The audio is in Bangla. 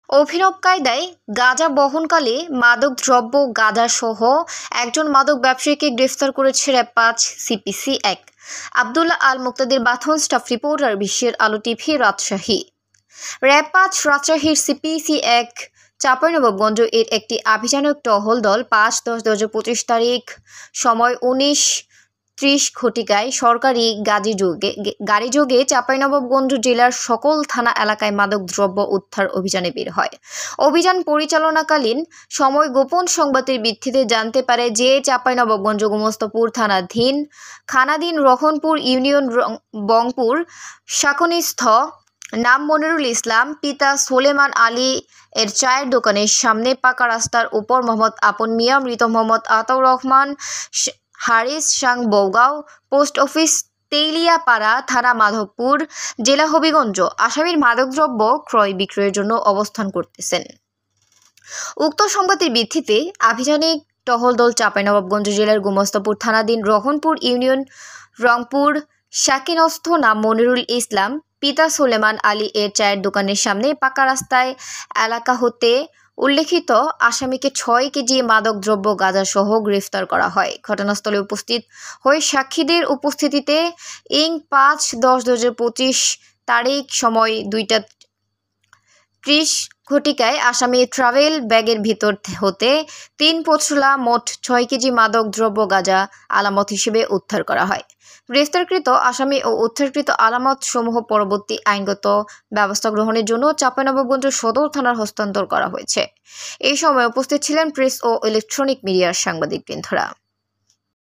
অভিনব কায়দায় গাঁজা বহনকালে মাদকদ্রব্য গাঁজাসহ একজন মাদক ব্যবসায়ীকে গ্রেফতার করেছে র্যাব-৫ সিপিসি-১। আব্দুল্লাহ আল মুক্তাদির বাথন, স্টাফ রিপোর্টার, বিশ্বের আলো টিভি, রাজশাহী। র্যাব-৫ রাজশাহীর সিপিসি-১ চাঁপাইনবাবগঞ্জ এর একটি অভিযানিক টহল দল ৫-১০-২০২৫ তারিখ সময় ১৯:৩০ ঘটিকায় সরকারি গাড়িযোগে চাঁপাইনবাবগঞ্জ জেলার সকল থানা এলাকায় মাদকদ্রব্য উদ্ধার অভিযানে বের হয়। অভিযান পরিচালনাকালীন সময় গোপন সংবাদের ভিত্তিতে জানতে পারে যে চাঁপাইনবাবগঞ্জ গোমস্তাপুর থানাধীন খানাদিন রহনপুর ইউনিয়ন বংপুর শাকনিস্থ নাম মনিরুল ইসলাম, পিতা সোলেমান আলী এর চায়ের দোকানের সামনে পাকা রাস্তার উপর মোহাম্মদ আপন মিয়া, মৃত মোহাম্মদ আতাউর রহমান, হারিস সাং, বৌগাঁও, পোস্ট অফিস, তেলিয়াপাড়া, থানা মাধবপুর, জেলা হবিগঞ্জ আসামির মাদকদ্রব্য ক্রয় বিক্রয়ের জন্য অবস্থান করতেছেন। উক্ত সংবাদের ভিত্তিতে আভিযানিক টহল দল চাঁপাইনবাবগঞ্জ জেলার গোমস্তাপুর থানাধীন রহনপুর ইউনিয়ন রংপুর শাকিনস্থ নাম মনিরুল ইসলাম, পিতা সোলেমান আলী এর চায়ের দোকানের সামনে পাকা রাস্তায় এলাকা হতে উল্লেখিত আসামিকে ৬ কেজি মাদকদ্রব্য গাঁজাসহ গ্রেফতার করা হয়। ঘটনাস্থলে উপস্থিত হয়ে সাক্ষীদের উপস্থিতিতে ৫-১০-২০২৫ তারিখ সময় ২টা:৩০ ঘটিকায় আসামি ট্রাভেল ব্যাগের ভিতর হতে ৩ পচলা মোট ৬ কেজি মাদকদ্রব্য গাঁজা আলামত হিসেবে উদ্ধার করা হয়। গ্রেফতারকৃত আসামি ও উদ্ধারকৃত আলামত সমূহ পরবর্তী আইনগত ব্যবস্থা গ্রহণের জন্য চাঁপাইনবাবগঞ্জ সদর থানার হস্তান্তর করা হয়েছে। এই সময় উপস্থিত ছিলেন প্রেস ও ইলেকট্রনিক মিডিয়ার সাংবাদিকবৃন্দরা।